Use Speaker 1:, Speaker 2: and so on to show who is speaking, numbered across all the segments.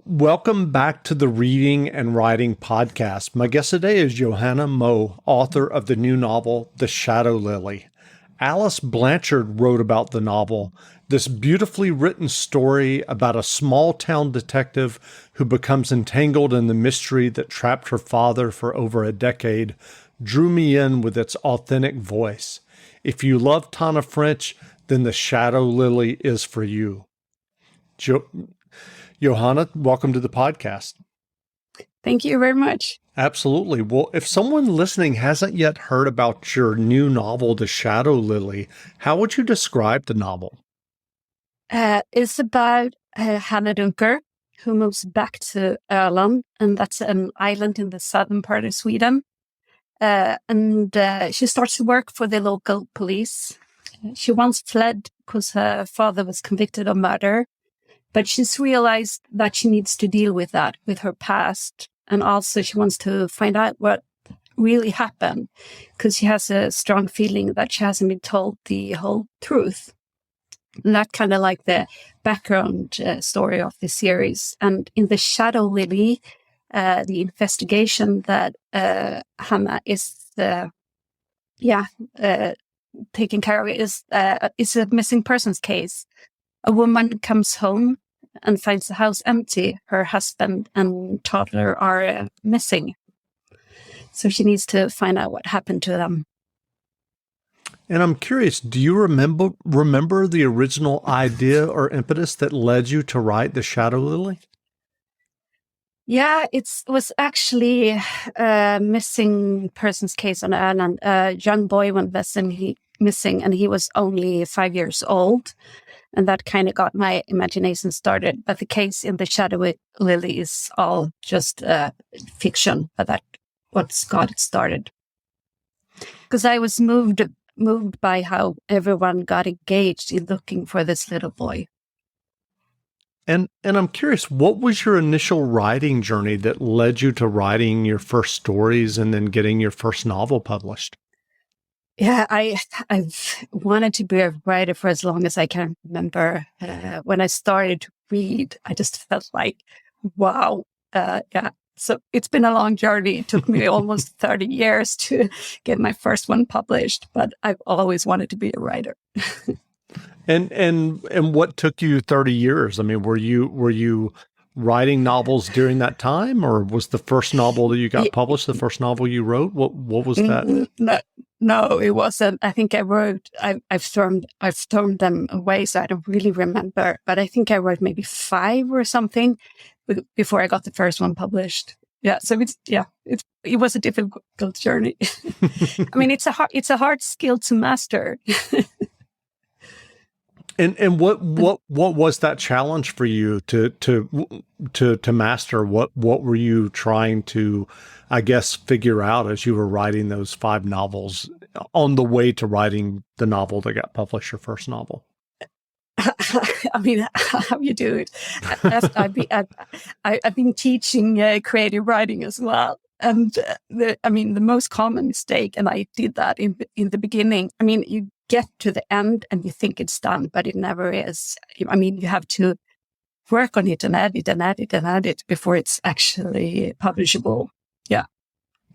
Speaker 1: Welcome back to the Reading and Writing Podcast. My guest today is Johanna Moe, author of the new novel, The Shadow Lily. Alice Blanchard wrote about the novel, this beautifully written story about a small-town detective who becomes entangled in the mystery that trapped her father for over a decade, drew me in with its authentic voice. If you love Tana French, then The Shadow Lily is for you. Johanna, welcome to the podcast.
Speaker 2: Thank you very much.
Speaker 1: Absolutely. Well, if someone listening hasn't yet heard about your new novel, The Shadow Lily, how would you describe the novel?
Speaker 2: It's about Hannah Dunker, who moves back to Öland, and that's an island in the southern part of Sweden. And she starts to work for the local police. She once fled because her father was convicted of murder. But she's realized that she needs to deal with that, with her past. And also she wants to find out what really happened, because she has a strong feeling that she hasn't been told the whole truth. And that's kind of like the background story of the series. And in The Shadow Lily, the investigation that Hannah is taking care of is a missing persons case. A woman comes home and finds the house empty. Her husband and toddler are missing. So she needs to find out what happened to them.
Speaker 1: And I'm curious, do you remember the original idea or impetus that led you to write The Shadow Lily?
Speaker 2: Yeah, it was actually a missing persons case on Ireland. A young boy went missing, and he was only 5 years old. And that kind of got my imagination started. But the case in The Shadow Lily is all just fiction, but that's what got it started. Because I was moved by how everyone got engaged in looking for this little boy.
Speaker 1: And I'm curious, what was your initial writing journey that led you to writing your first stories and then getting your first novel published?
Speaker 2: Yeah, I've wanted to be a writer for as long as I can remember. When I started to read, I just felt like, wow. So it's been a long journey. It took me almost 30 years to get my first one published, but I've always wanted to be a writer.
Speaker 1: And what took you 30 years? I mean, were you writing novels during that time, or was the first novel that you got published the first novel you wrote? What was that?
Speaker 2: No, it wasn't. I think I wrote. I've thrown them away, so I don't really remember. But I think I wrote maybe 5 or something before I got the first one published. Yeah, so it was a difficult journey. I mean, it's a hard skill to master.
Speaker 1: And what was that challenge for you to master? What were you trying to, I guess, figure out as you were writing those 5 novels on the way to writing the novel that got published, your first novel?
Speaker 2: I mean, how you do it? I've been teaching creative writing as well. And the most common mistake, and I did that in the beginning. I mean, you get to the end and you think it's done, but it never is. I mean, you have to work on it and add it before it's actually publishable. Yeah,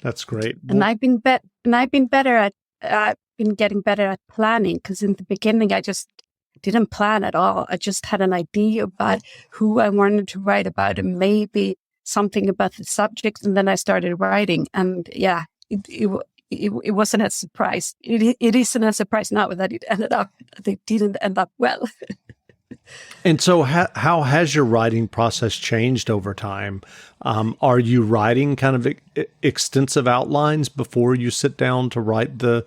Speaker 1: that's great.
Speaker 2: And I've been better at. I've been getting better at planning, because in the beginning I just didn't plan at all. I just had an idea about who I wanted to write about and maybe something about the subject, and then I started writing. And yeah, it wasn't a surprise. It isn't a surprise now that they didn't end up well.
Speaker 1: And so how has your writing process changed over time? Are you writing kind of extensive outlines before you sit down to write the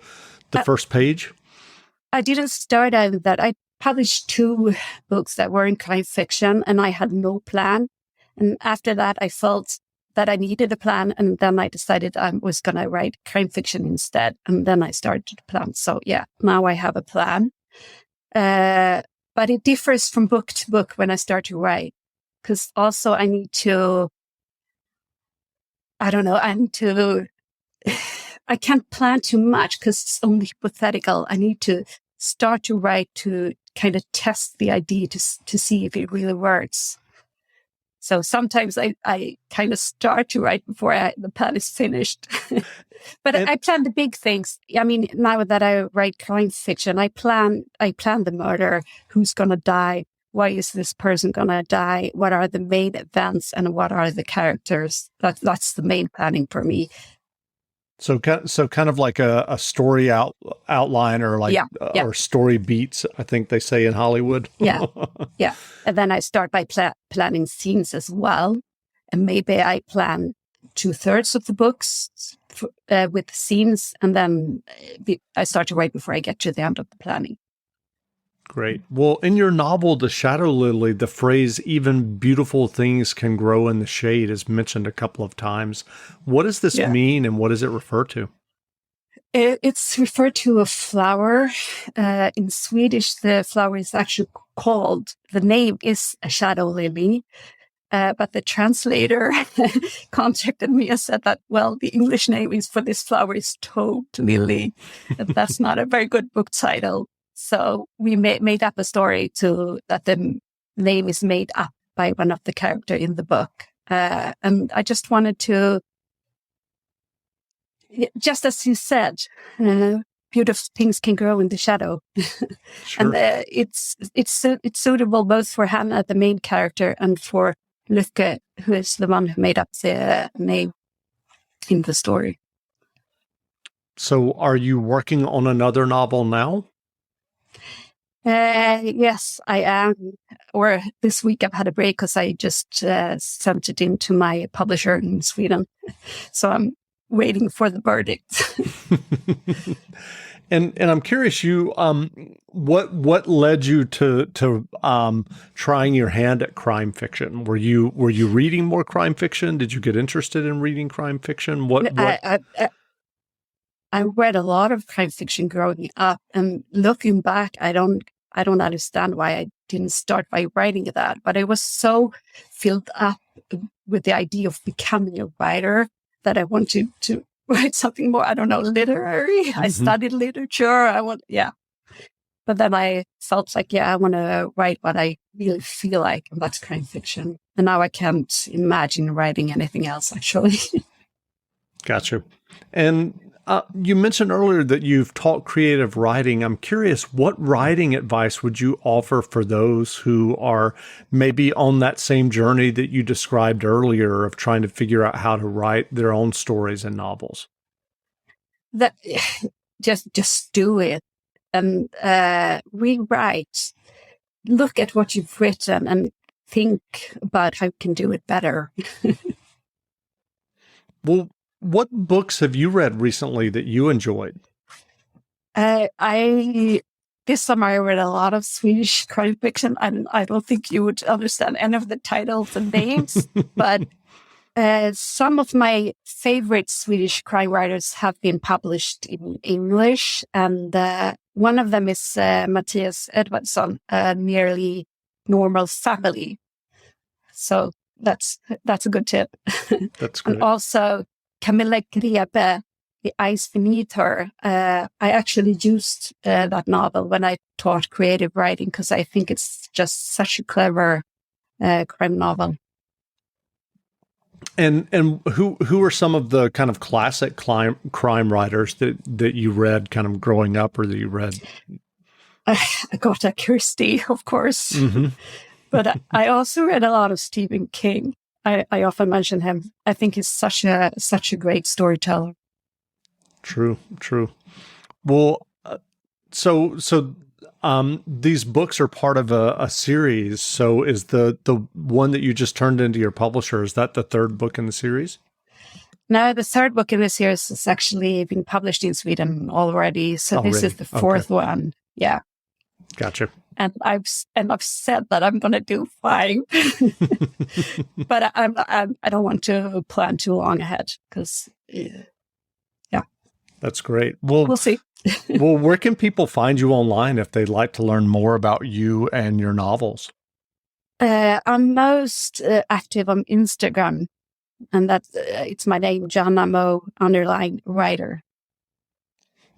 Speaker 1: first page?
Speaker 2: I didn't start out with that. I published 2 books that were in crime fiction, and I had no plan. And after that, I felt that I needed a plan, and then I decided I was going to write crime fiction instead. And then I started to plan. So yeah, now I have a plan. But it differs from book to book when I start to write, because also I need to, I can't plan too much because it's only hypothetical. I need to start to write to kind of test the idea to see if it really works. So sometimes I kind of start to write before the plan is finished. But
Speaker 1: And
Speaker 2: I plan the big things. I mean, now that I write crime fiction, I plan the murder, who's going to die, why is this person going to die, what are the main events, and what are the characters. That's the main planning for me.
Speaker 1: so kind of like a story outline, or like
Speaker 2: Yeah.
Speaker 1: or story beats, I think they say in Hollywood.
Speaker 2: Yeah. Yeah. And then I start by planning scenes as well. And maybe I plan 2/3 of the books with scenes, and then I start to write before I get to the end of the planning.
Speaker 1: Great. Well, in your novel, The Shadow Lily, the phrase "even beautiful things can grow in the shade" is mentioned a couple of times. What does this mean, and what does it refer to?
Speaker 2: It's referred to a flower. In Swedish, the flower is actually called, the name is a shadow lily. But the translator contacted me and said that, well, the English name is for this flower is toad lily. That's not a very good book title. So we made up a story that the name is made up by one of the characters in the book. And I just wanted to, just as you said, beautiful things can grow in the shadow.
Speaker 1: Sure.
Speaker 2: And it's suitable both for Hannah, the main character, and for Lykke, who is the one who made up the name in the story.
Speaker 1: So are you working on another novel now?
Speaker 2: Yes, I am. Or this week I've had a break because I just sent it in to my publisher in Sweden. So I'm waiting for the verdict.
Speaker 1: And I'm curious, what led you to trying your hand at crime fiction? Were you reading more crime fiction? Did you get interested in reading crime fiction? What?
Speaker 2: I read a lot of crime fiction growing up, and looking back, I don't understand why I didn't start by writing that. But I was so filled up with the idea of becoming a writer that I wanted to write something more, I don't know, literary. Mm-hmm. I studied literature. But then I felt like, I want to write what I really feel like, and that's crime fiction. And now I can't imagine writing anything else, actually.
Speaker 1: Gotcha. And you mentioned earlier that you've taught creative writing. I'm curious, what writing advice would you offer for those who are maybe on that same journey that you described earlier of trying to figure out how to write their own stories and novels?
Speaker 2: That just do it and rewrite. Look at what you've written and think about how you can do it better.
Speaker 1: Well, what books have you read recently that you enjoyed?
Speaker 2: This summer I read a lot of Swedish crime fiction, and I don't think you would understand any of the titles and names, but some of my favorite Swedish crime writers have been published in English, and one of them is Mattias Edvardsson, Nearly Normal Family. So that's a good tip.
Speaker 1: That's great.
Speaker 2: And also Camilla Grebe, The Ice Beneath Her. I actually used that novel when I taught creative writing because I think it's just such a clever crime novel. And
Speaker 1: who are some of the kind of classic crime writers that you read kind of growing up, or that you read?
Speaker 2: Agatha Christie, of course. Mm-hmm. But I also read a lot of Stephen King. I often mention him. I think he's such a great storyteller.
Speaker 1: True. Well, so these books are part of a series. So is the one that you just turned into your publisher, is that the third book in the series?
Speaker 2: No, the third book in the series has actually been published in Sweden already. So this is the fourth one. Yeah.
Speaker 1: Gotcha.
Speaker 2: And I've said that I'm going to do 5, but I don't want to plan too long ahead because, yeah.
Speaker 1: That's great. Well,
Speaker 2: we'll see.
Speaker 1: Well, where can people find you online if they'd like to learn more about you and your novels?
Speaker 2: I'm most active on Instagram, and it's my name, Johanna Mo _writer.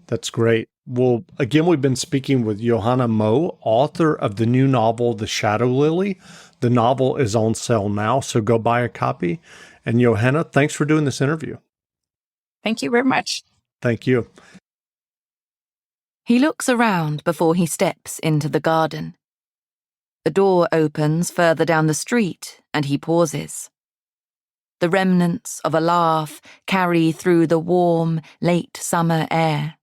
Speaker 1: That's great. Well, again, we've been speaking with Johanna Mo, author of the new novel, The Shadow Lily. The novel is on sale now, so go buy a copy. And Johanna, thanks for doing this interview.
Speaker 2: Thank you very much.
Speaker 1: Thank you.
Speaker 3: He looks around before he steps into the garden. The door opens further down the street, and he pauses. The remnants of a laugh carry through the warm, late summer air.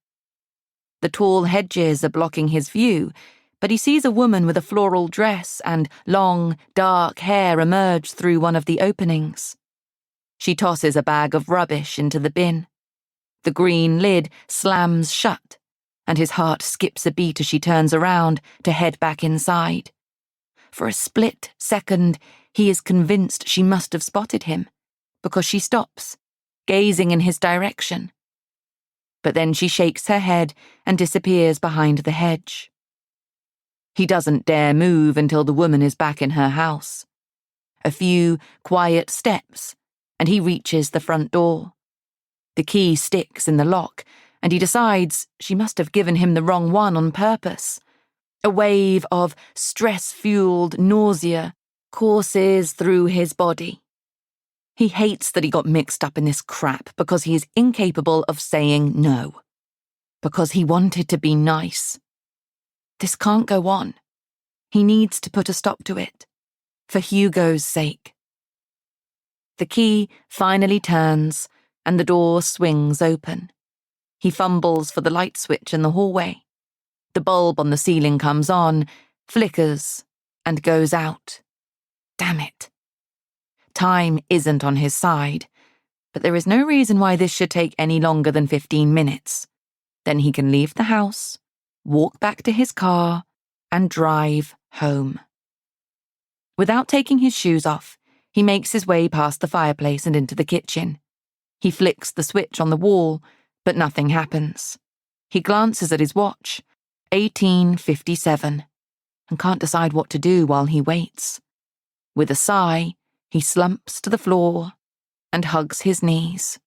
Speaker 3: The tall hedges are blocking his view, but he sees a woman with a floral dress and long, dark hair emerge through one of the openings. She tosses a bag of rubbish into the bin. The green lid slams shut, and his heart skips a beat as she turns around to head back inside. For a split second, he is convinced she must have spotted him, because she stops, gazing in his direction. But then she shakes her head and disappears behind the hedge. He doesn't dare move until the woman is back in her house. A few quiet steps, and he reaches the front door. The key sticks in the lock, and he decides she must have given him the wrong one on purpose. A wave of stress-fueled nausea courses through his body. He hates that he got mixed up in this crap because he is incapable of saying no. Because he wanted to be nice. This can't go on. He needs to put a stop to it. For Hugo's sake. The key finally turns, and the door swings open. He fumbles for the light switch in the hallway. The bulb on the ceiling comes on, flickers, and goes out. Damn it. Time isn't on his side, but there is no reason why this should take any longer than 15 minutes. Then he can leave the house, walk back to his car, and drive home. Without taking his shoes off, he makes his way past the fireplace and into the kitchen. He flicks the switch on the wall, but nothing happens. He glances at his watch, 18:57, and can't decide what to do while he waits. With a sigh, he slumps to the floor and hugs his knees.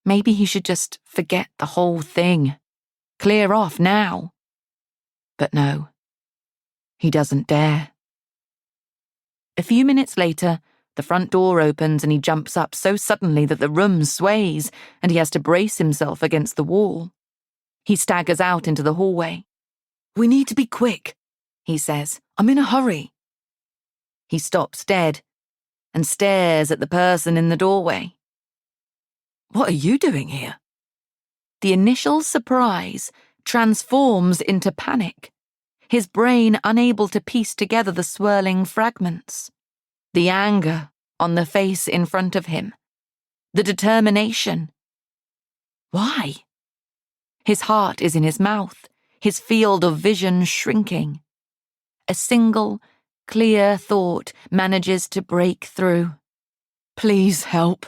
Speaker 3: Maybe he should just forget the whole thing. Clear off now. But no, he doesn't dare. A few minutes later, the front door opens and he jumps up so suddenly that the room sways and he has to brace himself against the wall. He staggers out into the hallway. "We need to be quick," he says. "I'm in a hurry." He stops dead and stares at the person in the doorway. "What are you doing here?" The initial surprise transforms into panic, his brain unable to piece together the swirling fragments. The anger on the face in front of him. The determination. Why? His heart is in his mouth, his field of vision shrinking. A single, clear thought manages to break through. "Please help."